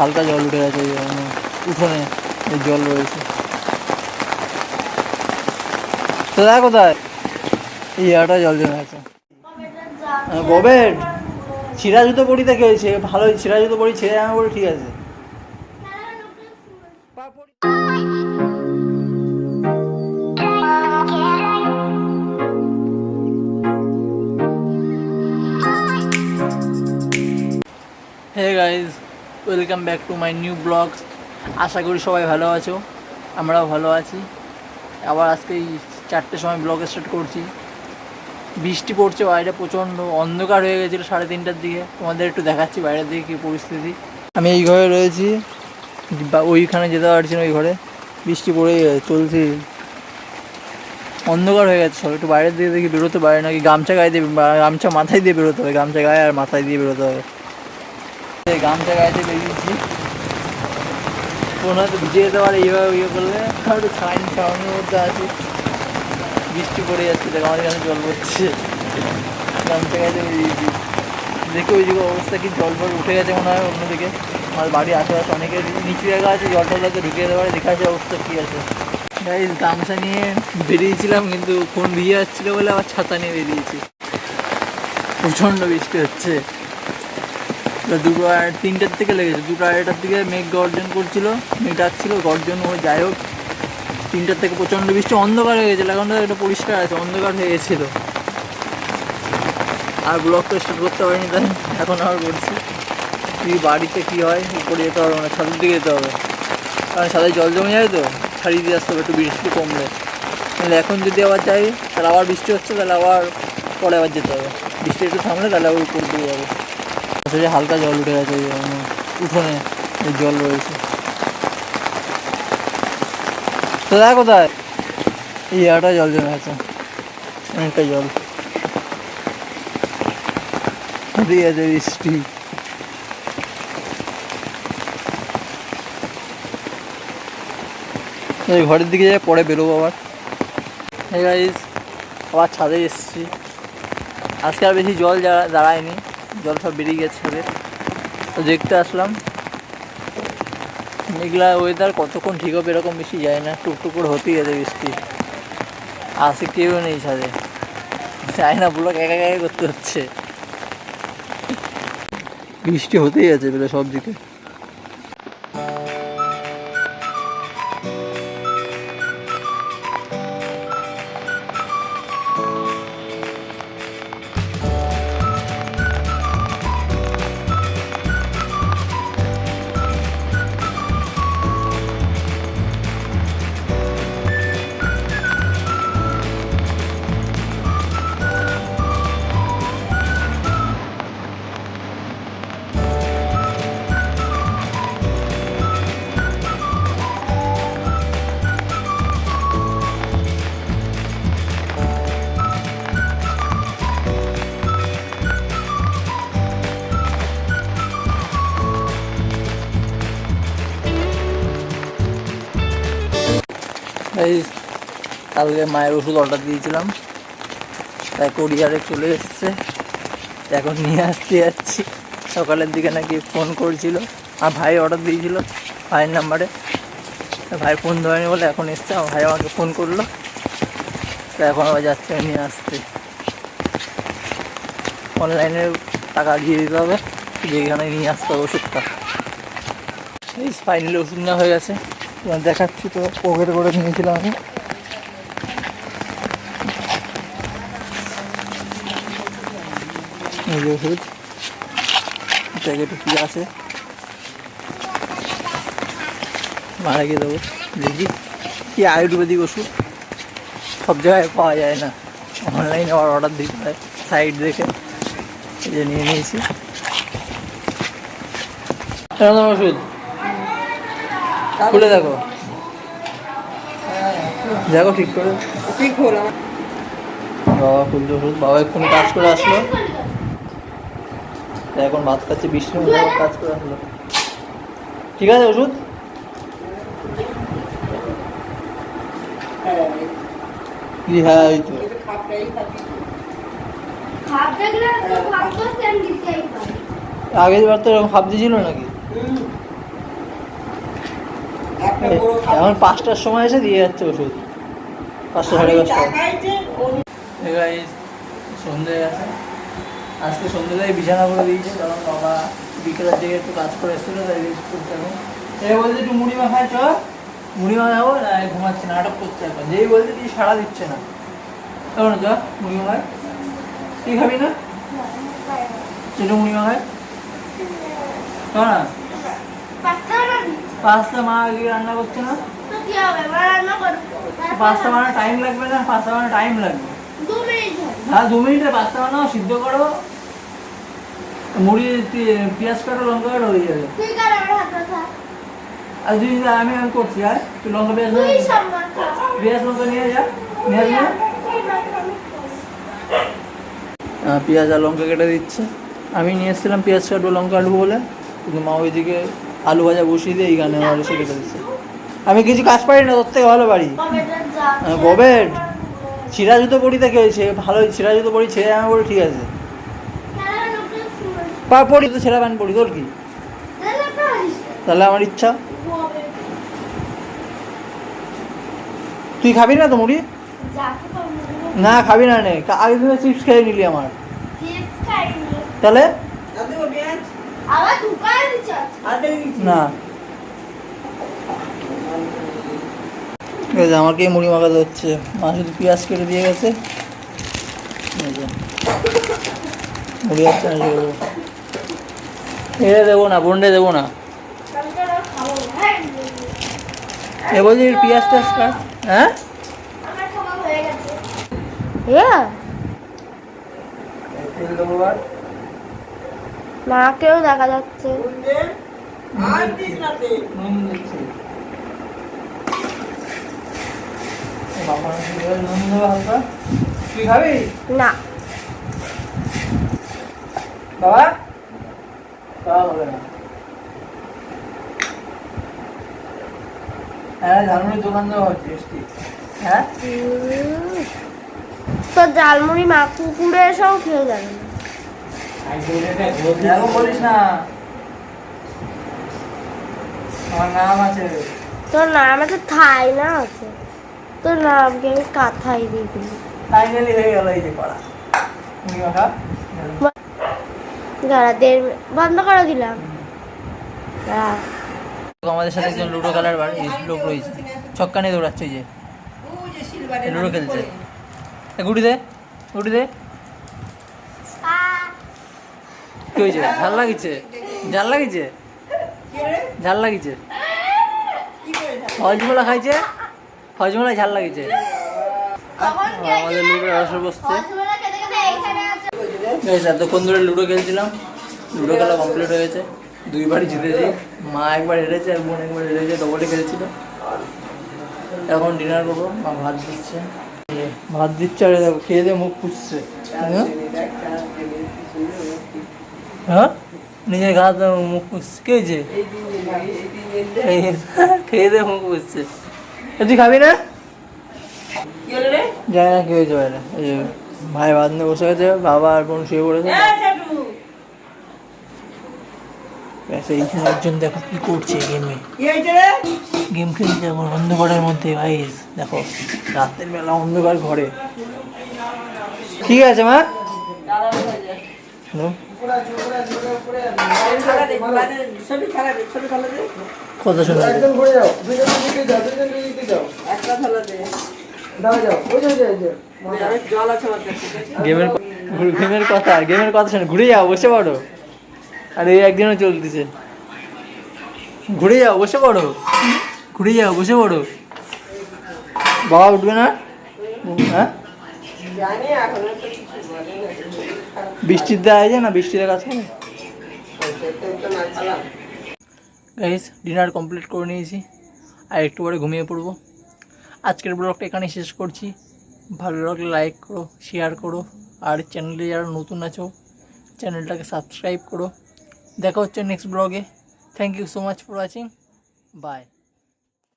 হালকা জল উঠে গেছে, উঠোনে জল রয়েছে। তো দেখ কোথায় ইয়াটা জল জমে আছে। ববের ছিঁড়া জুতো পরি দেখে হয়েছে, ভালো ছিঁড়া জুতো পরি, ছিঁড়ে জামা পরি ঠিক আছে। Hey guys, welcome back to my new blog. আশা করি সবাই ভালো আছো, আমরাও ভালো আছি। আবার আজকে এই 4টের সময় ব্লগ স্টার্ট করছি। বৃষ্টি পড়ছে বাইরে, প্রচণ্ড অন্ধকার হয়ে গেছিলো 3:30টার দিকে। তোমাদের একটু দেখাচ্ছি বাইরের দিকে কী পরিস্থিতি। আমি এই ঘরে রয়েছি, বা ওইখানে যেতে পারছি না, ওই ঘরে বৃষ্টি পড়ে চলছে, অন্ধকার হয়ে গেছে। সব একটু বাইরের দিকে দেখি, বেরোতে পারে নাকি। গামছা গায়ে দিয়ে, গামছা মাথায় দিয়ে বেরোতে হবে, গামছা গায়ে আর মাথায় দিয়ে বেরোতে হবে। গামছা গায়েতে বেরিয়েছি, কোনো হয়তো ভিজে যেতে পারে এইভাবে ইয়ে করলে। একটু ছাউনির মধ্যে আছি, বৃষ্টি পড়ে যাচ্ছে, দেখ আমাদের এখানে জল পড়ছে। গামছা গায়েতে বেরিয়েছি, দেখে ওই দিকে অবস্থা কি, জল ফল উঠে গেছে মনে হয় অন্যদিকে। আমার বাড়ির আশেপাশে অনেকের নিচু জায়গা আছে, জল টল হয়তো ঢুকিয়ে যেতে পারে, দেখা আছে অবস্থা কী আছে। গাইস গামছা নিয়ে বেরিয়েছিলাম, কিন্তু ফোন ভিজে যাচ্ছিলো বলে আবার ছাতা নিয়ে বেরিয়েছি। প্রচণ্ড বৃষ্টি হচ্ছে। 3টের থেকে লেগেছে, 2:30টার দিকে মেঘ গর্জন করছিল, মেঘ ডাকছিল, গর্জন ও যাই হোক। 3টার থেকে প্রচণ্ড বৃষ্টি, অন্ধকার হয়ে গেছিলো। এখন তো একটা পরিষ্কার আছে, অন্ধকার হয়ে গেছিলো। আর ব্লগটা স্টার্ট করতে পারিনি, তাই এখন আবার করছি। বাড়িতে কী হয়, উপরে যেতে হবে, মানে ছাদের দিকে যেতে হবে, কারণ ছাদে জল জমে যায়, তো ছাড়িয়ে দিয়ে আসতে হবে একটু বৃষ্টি কমলে। তাহলে এখন যদি আবার যাই, তাহলে আবার বৃষ্টি হচ্ছে, তাহলে আবার পরে আবার যেতে হবে। বৃষ্টি একটু থামলে তাহলে আবার উপর দিয়ে যাবো। হালকা জল উঠে গেছে, উঠোনে জল রয়েছে। তো দেখ কোথায় ইয়াটা জল জমে আছে, অনেকটা জল দিয়ে আছে বৃষ্টি। ঘরের দিকে যাই, পরে বেরোবো আবার। এই গাইস আবার ছাদে এসেছি। আজকে আর বেশি জল দাঁড়ায়নি, জল সব বেরিয়ে গেছে ছাদে, তো দেখতে আসলাম। মেঘলা ওয়েদার, কতক্ষণ ঠিক হবে এরকম বেশি যায় না, টুকটুক করে হতেই আছে বৃষ্টি। আসে কেউ নেই ছাদে, যায় না, ব্লক একা একা করতে হচ্ছে। বৃষ্টি হতেই আছে বলে সব দিকে। এই কালকে মায়ের ওষুধ অর্ডার দিয়েছিলাম, তাই কোরিয়ারে চলে এসছে, এখন নিয়ে আসতে যাচ্ছি। সকালের দিকে নাকি ফোন করছিল, আর ভাই অর্ডার দিয়েছিল ভাইয়ের নাম্বারে, ভাই ফোন ধরেনি বলে এখন এসছে। আমার ভাই আমাকে ফোন করলো, তাই এখন আবার যাচ্ছে নিয়ে আসতে। অনলাইনে টাকা দিয়ে দিতে হবে, যেখানে নিয়ে আসতে হবে ওষুধটা। এই ফাইনালি ওষুধ নেওয়া হয়ে গেছে, দেখাচ্ছি তো, পকেটে করে নিয়েছিলাম আমি। এই যে ওষুধ প্যাকেটে কী আছে, মারা গিয়ে দেবো। দেখি কি আয়ুর্বেদিক ওষুধ, সব জায়গায় পাওয়া যায় না, অনলাইনে আবার অর্ডার দিতে হয় সাইট দেখে। এই যে নিয়ে নিয়েছি ওষুধ, খুলে দেখো, দেখো ঠিক করে। বাবা খুলছে ওষুধ, বাবা এক্ষুনি কাজ করে আসলো, এখন ভাত খাচ্ছে, বৃষ্টির মধ্যে কাজ করে আসলো। ঠিক আছে ওষুধ, হ্যাঁ এই তো। আগের বার তো এরকম খাপ দিয়েছিল নাকি? এখন 5টার সময় এসে দিয়ে যাচ্ছে ওষুধ, 5টা সাড়ে 5টা। সন্ধ্যে গেছে, আজকে সন্ধ্যেটাই বিছানা করে দিয়েছে, কারণ বাবা বিকেলের দিকে একটু কাজ করে এসেছিলো, তাই রেস্ট করতে হবে। এই বলছে একটু মুড়ি মাখায় চ, মুড়ি মাখাবো না, ঘুমাচ্ছে, নাটক করছে এখন। যেই বলছে তুই সাড়া দিচ্ছে না, তখন চ মুড়ি মাখায়। তুই খাবি না? একটু মুড়ি মাখায় চ না। পাস্তা মা আগে রান্না করছে না, পাস্তা বানানো টাইম লাগবে না? পাস্তা বানানো টাইম লাগবে, হ্যাঁ 2 মিনিটে পাস্তা বানাও, সিদ্ধ করো, মুড়ি পেঁয়াজ কাটো, লঙ্কা কাটো, হয়ে যাবে। আর তুই আমি করছি, আর তুই লঙ্কা পেঁয়াজ লঙ্কা নিয়ে যা, নিয়ে আসবি না? পেঁয়াজ আর লঙ্কা কেটে দিচ্ছে, আমি নিয়ে এসেছিলাম পেঁয়াজ কাটবো লঙ্কা কাটবো বলে, কিন্তু মা ওইদিকে আলু ভাজা বসিয়ে দিয়ে এইখানে এসে কেটে দিচ্ছে। আমি কিছু কাজ পারি না, তোর থেকে ভালো পারি। ববের ছিঁড়া জুতো পরি, তাকে হয়েছে ভালো, ছিঁড়া জুতো পরি, ছেড়ে জামা পরি, ঠিক আছে, পরি তো ছেঁড়া প্যান্ট পরি, তোর কি? তাহলে আমার ইচ্ছা। তুই খাবি না তো মুড়ি? না খাবি না, নে আগে তুমি চিপস খেয়ে নিলি আমার, তাহলে না। ঠিক আছে, আমাকে মুড়ি মাখাতে হচ্ছে, মা শুধু পেঁয়াজ কেটে দিয়ে গেছে, মুড়ি আসছে না, এ দেবো না, বন্ডে দেবো না, এ বলছি পেঁয়াজ টেয়াজ কাট। হ্যাঁ মাকেও দেখা যাচ্ছে, তুই খাবি না বাবা? হবে না। হ্যাঁ ঝালমুড়ির দোকান দেওয়া হচ্ছে, হ্যাঁ তো ঝালমুড়ি মা কুকুরে এসেও খেয়ে যাবে না, বলিস না, আমার নাম আছে। তোর নাম আছে থাই না আছে, তোর নামকে আমি কাথাই দিয়ে দিই, ফাইনালি হয়ে গেল এই যে করা মুড়ি মাখা। বন্ধ করে দিলাম। আমাদের সাথে একজন লুডো খেলার লোক রয়েছে, ছক্কা নিয়ে দৌড়াচ্ছে, এই যে লুডো খেলছে। গুটি দে, গুটি দে। কি হয়েছে? ঝাল লাগিছে, ঝাল লাগিছে, ঝাল লাগিছে, হজমোলা খাইছে, হজমোলায় ঝাল লাগিছে। আমাদের লুডো আসর বসছে, এতক্ষণ ধরে লুডো খেলছিলাম, লুডো খেলা কমপ্লিট হয়ে গেছে, 2 বারই জিতেছি, মা একবার হেরেছে আর বোন একবার হেরেছে, ডবলে খেলেছিল। এখন ডিনার করবো, মা ভাত দিচ্ছে, ভাত দিচ্ছে, আর দেখো খেয়ে দিয়ে মুখ পুষছে। হ্যাঁ নিজের ঘাত মুখ পুষছে, কে হয়েছে? খেয়ে দিয়ে মুখ পুষছে। তুই খাবি না? জানি না কি হয়েছে বাইরে, ভাই ভাত নিয়ে বসে গেছে, বাবা আর বোন শুয়ে পড়েছে। এইখানে একজন দেখো কি করছে, গেম খেলছে এখন অন্ধকারের মধ্যে। ভাই দেখো রাতের বেলা অন্ধকার ঘরে, ঠিক আছে মা? কথা শুনে গেমের কথা শুনে ঘুরে যাও, বসে পড়ো। আর এই একদিনও চলতেছে, ঘুরে যাও, বসে পড়ো, ঘুরে যাও, বসে পড়ো। বাবা উঠবে না? হ্যাঁ বৃষ্টির দেওয়া আছে না, বৃষ্টিতে কাজ করে। গাইস ডিনার কমপ্লিট করে নিয়েছি, আর একটু পরে ঘুমিয়ে পড়বো। আজকের ব্লগটা এখানে শেষ করছি। ভালো লাগলে লাইক করো, শেয়ার করো, আর চ্যানেলে যারা নতুন আছো চ্যানেলটাকে সাবস্ক্রাইব করো। দেখা হচ্ছে নেক্সট ব্লগে। Thank you so much for watching, by.